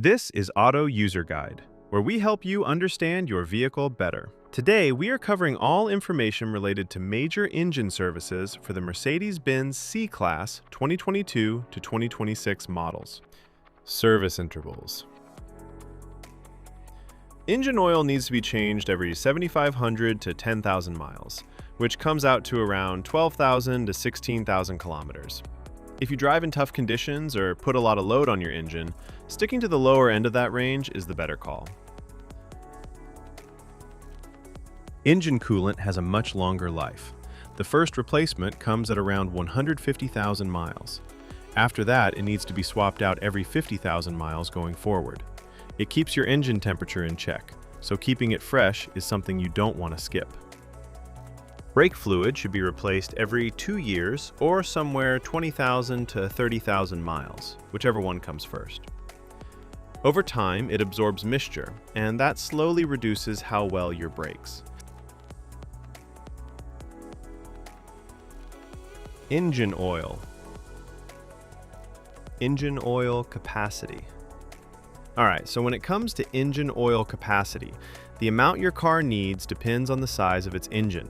This is Auto User Guide, where we help you understand your vehicle better. Today, we are covering all information related to major engine services for the Mercedes-Benz C-Class 2022 to 2026 models. Service intervals. Engine oil needs to be changed every 7,500 to 10,000 miles, which comes out to around 12,000 to 16,000 kilometers. If you drive in tough conditions or put a lot of load on your engine, sticking to the lower end of that range is the better call. Engine coolant has a much longer life. The first replacement comes at around 150,000 miles. After that, it needs to be swapped out every 50,000 miles going forward. It keeps your engine temperature in check, so keeping it fresh is something you don't want to skip. Brake fluid should be replaced every 2 years or somewhere 20,000 to 30,000 miles, whichever one comes first. Over time, it absorbs moisture, and that slowly reduces how well your brakes. Engine oil. Engine oil capacity. Alright, so when it comes to engine oil capacity, the amount your car needs depends on the size of its engine.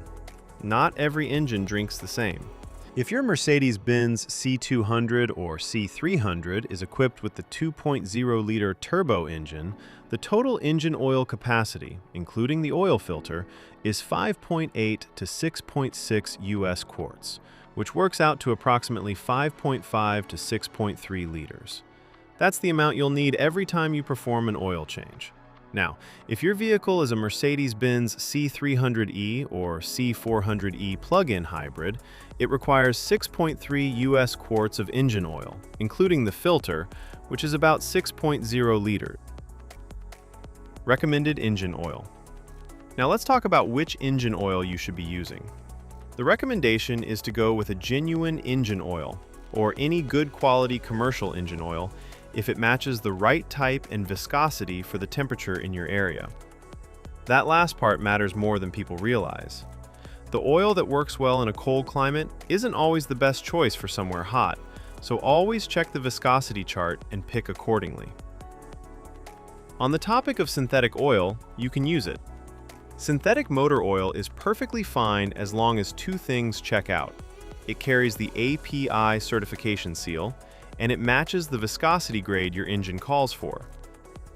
Not every engine drinks the same. If your Mercedes-Benz C200 or C300 is equipped with the 2.0-liter turbo engine, the total engine oil capacity, including the oil filter, is 5.8 to 6.6 US quarts, which works out to approximately 5.5 to 6.3 liters. That's the amount you'll need every time you perform an oil change. Now, if your vehicle is a Mercedes-Benz C300e or C400e plug-in hybrid, it requires 6.3 US quarts of engine oil, including the filter, which is about 6.0 liters. Recommended engine oil. Now let's talk about which engine oil you should be using. The recommendation is to go with a genuine engine oil, or any good quality commercial engine oil, if it matches the right type and viscosity for the temperature in your area. That last part matters more than people realize. The oil that works well in a cold climate isn't always the best choice for somewhere hot, so always check the viscosity chart and pick accordingly. On the topic of synthetic oil, you can use it. Synthetic motor oil is perfectly fine as long as two things check out. It carries the API certification seal, and it matches the viscosity grade your engine calls for.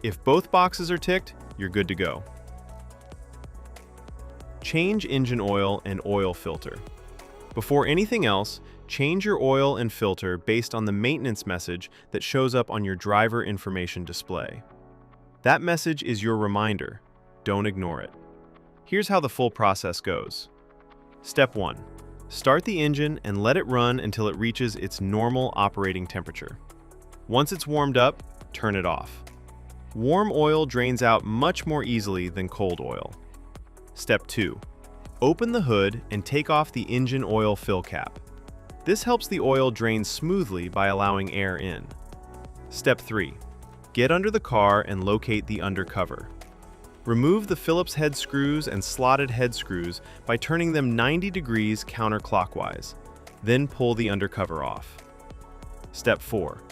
If both boxes are ticked, you're good to go. Change engine oil and oil filter. Before anything else, change your oil and filter based on the maintenance message that shows up on your driver information display. That message is your reminder. Don't ignore it. Here's how the full process goes. Step 1. Start the engine and let it run until it reaches its normal operating temperature. Once it's warmed up, turn it off. Warm oil drains out much more easily than cold oil. Step 2. Open the hood and take off the engine oil fill cap. This helps the oil drain smoothly by allowing air in. Step 3. Get under the car and locate the undercover. Remove the Phillips head screws and slotted head screws by turning them 90 degrees counterclockwise. Then pull the undercover off. Step 4.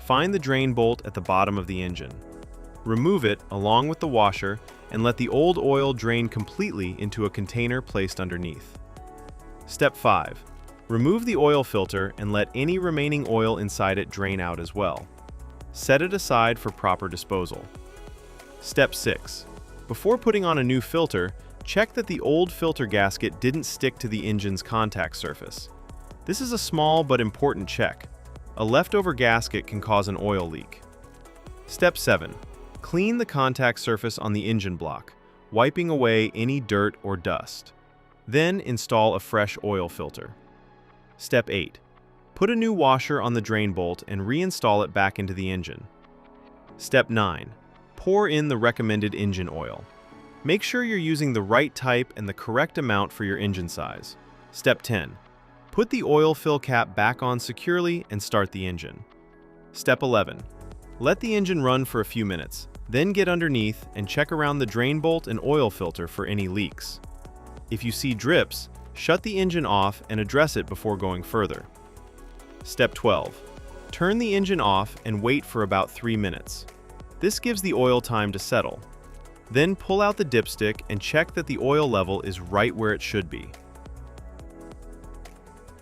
Find the drain bolt at the bottom of the engine. Remove it along with the washer and let the old oil drain completely into a container placed underneath. Step 5. Remove the oil filter and let any remaining oil inside it drain out as well. Set it aside for proper disposal. Step 6. Before putting on a new filter, check that the old filter gasket didn't stick to the engine's contact surface. This is a small but important check. A leftover gasket can cause an oil leak. Step 7. Clean the contact surface on the engine block, wiping away any dirt or dust. Then install a fresh oil filter. Step 8. Put a new washer on the drain bolt and reinstall it back into the engine. Step 9. Pour in the recommended engine oil. Make sure you're using the right type and the correct amount for your engine size. Step 10. Put the oil fill cap back on securely and start the engine. Step 11. Let the engine run for a few minutes, then get underneath and check around the drain bolt and oil filter for any leaks. If you see drips, shut the engine off and address it before going further. Step 12. Turn the engine off and wait for about 3 minutes. This gives the oil time to settle. Then pull out the dipstick and check that the oil level is right where it should be.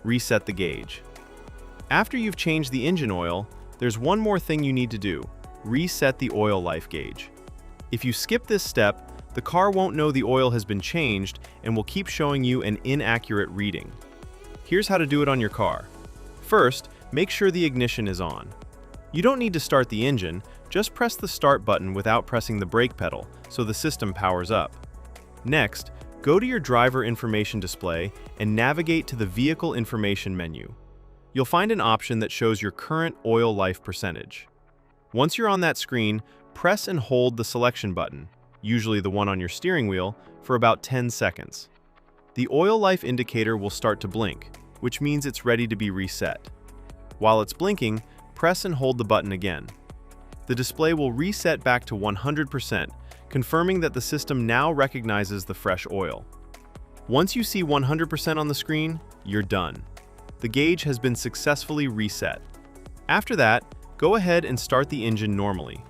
Reset the gauge. After you've changed the engine oil, there's one more thing you need to do: reset the oil life gauge. If you skip this step, the car won't know the oil has been changed and will keep showing you an inaccurate reading. Here's how to do it on your car. First, make sure the ignition is on. You don't need to start the engine, just press the start button without pressing the brake pedal so the system powers up. Next, go to your driver information display and navigate to the vehicle information menu. You'll find an option that shows your current oil life percentage. Once you're on that screen, press and hold the selection button, usually the one on your steering wheel, for about 10 seconds. The oil life indicator will start to blink, which means it's ready to be reset. While it's blinking, press and hold the button again. The display will reset back to 100%, confirming that the system now recognizes the fresh oil. Once you see 100% on the screen, you're done. The gauge has been successfully reset. After that, go ahead and start the engine normally.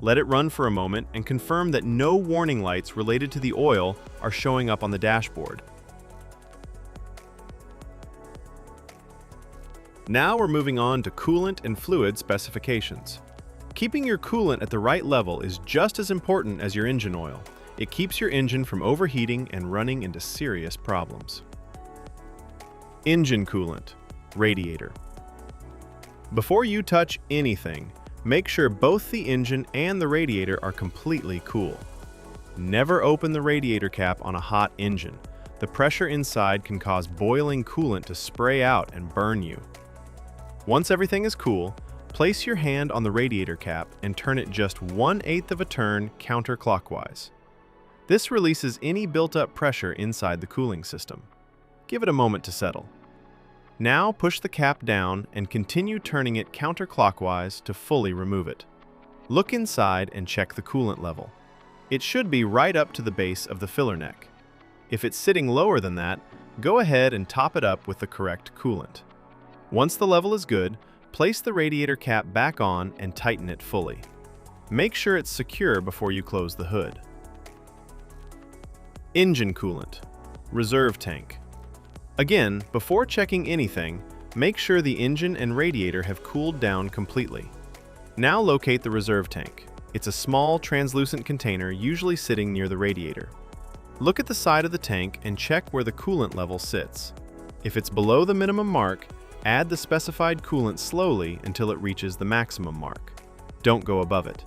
Let it run for a moment and confirm that no warning lights related to the oil are showing up on the dashboard. Now we're moving on to coolant and fluid specifications. Keeping your coolant at the right level is just as important as your engine oil. It keeps your engine from overheating and running into serious problems. Engine coolant, radiator. Before you touch anything, make sure both the engine and the radiator are completely cool. Never open the radiator cap on a hot engine. The pressure inside can cause boiling coolant to spray out and burn you. Once everything is cool, place your hand on the radiator cap and turn it just 1/8 of a turn counterclockwise. This releases any built-up pressure inside the cooling system. Give it a moment to settle. Now push the cap down and continue turning it counterclockwise to fully remove it. Look inside and check the coolant level. It should be right up to the base of the filler neck. If it's sitting lower than that, go ahead and top it up with the correct coolant. Once the level is good, place the radiator cap back on and tighten it fully. Make sure it's secure before you close the hood. Engine coolant, reserve tank. Again, before checking anything, make sure the engine and radiator have cooled down completely. Now locate the reserve tank. It's a small, translucent container usually sitting near the radiator. Look at the side of the tank and check where the coolant level sits. If it's below the minimum mark, add the specified coolant slowly until it reaches the maximum mark. Don't go above it.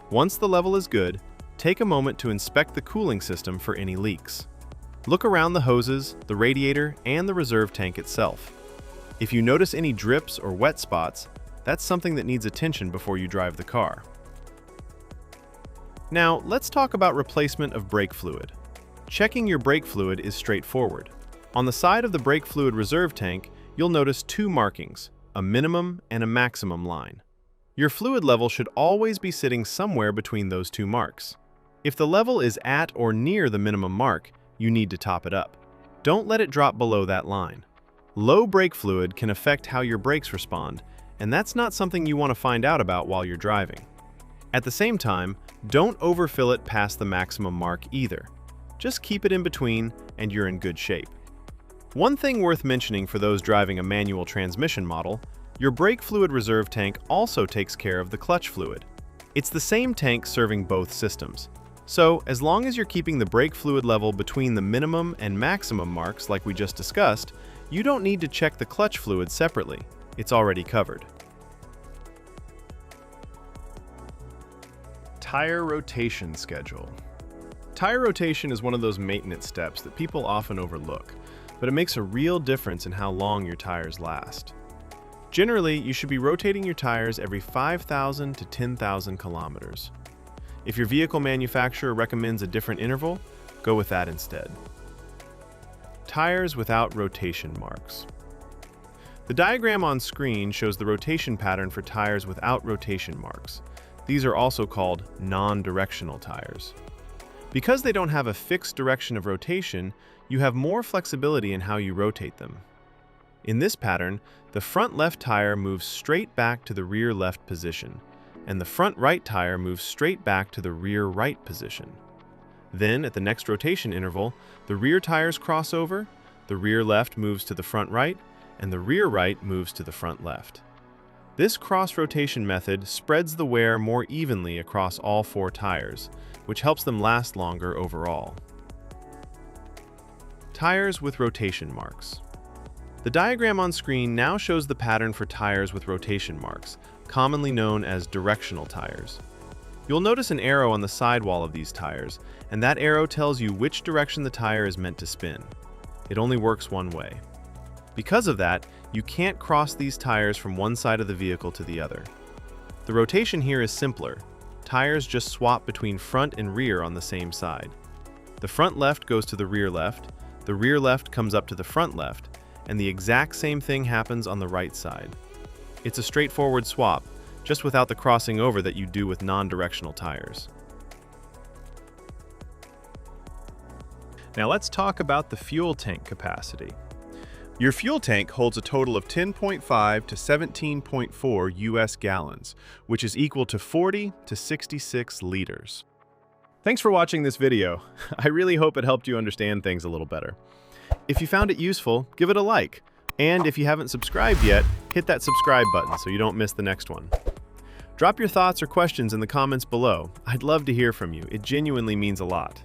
Once the level is good, take a moment to inspect the cooling system for any leaks. Look around the hoses, the radiator, and the reserve tank itself. If you notice any drips or wet spots, that's something that needs attention before you drive the car. Now, let's talk about replacement of brake fluid. Checking your brake fluid is straightforward. On the side of the brake fluid reserve tank, you'll notice two markings, a minimum and a maximum line. Your fluid level should always be sitting somewhere between those two marks. If the level is at or near the minimum mark, you need to top it up. Don't let it drop below that line. Low brake fluid can affect how your brakes respond, and that's not something you want to find out about while you're driving. At the same time, don't overfill it past the maximum mark either. Just keep it in between and you're in good shape. One thing worth mentioning for those driving a manual transmission model, your brake fluid reserve tank also takes care of the clutch fluid. It's the same tank serving both systems. So, as long as you're keeping the brake fluid level between the minimum and maximum marks like we just discussed, you don't need to check the clutch fluid separately. It's already covered. Tire rotation schedule. Tire rotation is one of those maintenance steps that people often overlook, but it makes a real difference in how long your tires last. Generally, you should be rotating your tires every 5,000 to 10,000 kilometers. If your vehicle manufacturer recommends a different interval, go with that instead. Tires without rotation marks. The diagram on screen shows the rotation pattern for tires without rotation marks. These are also called non-directional tires. Because they don't have a fixed direction of rotation, you have more flexibility in how you rotate them. In this pattern, the front left tire moves straight back to the rear left position, and the front right tire moves straight back to the rear right position. Then, at the next rotation interval, the rear tires cross over, the rear left moves to the front right, and the rear right moves to the front left. This cross-rotation method spreads the wear more evenly across all 4 tires, which helps them last longer overall. Tires with rotation marks. The diagram on screen now shows the pattern for tires with rotation marks, commonly known as directional tires. You'll notice an arrow on the sidewall of these tires, and that arrow tells you which direction the tire is meant to spin. It only works one way. Because of that, you can't cross these tires from one side of the vehicle to the other. The rotation here is simpler. Tires just swap between front and rear on the same side. The front left goes to the rear left comes up to the front left, and the exact same thing happens on the right side. It's a straightforward swap, just without the crossing over that you do with non-directional tires. Now let's talk about the fuel tank capacity. Your fuel tank holds a total of 10.5 to 17.4 US gallons, which is equal to 40 to 66 liters. Thanks for watching this video. I really hope it helped you understand things a little better. If you found it useful, give it a like. And if you haven't subscribed yet, hit that subscribe button so you don't miss the next one. Drop your thoughts or questions in the comments below. I'd love to hear from you. It genuinely means a lot.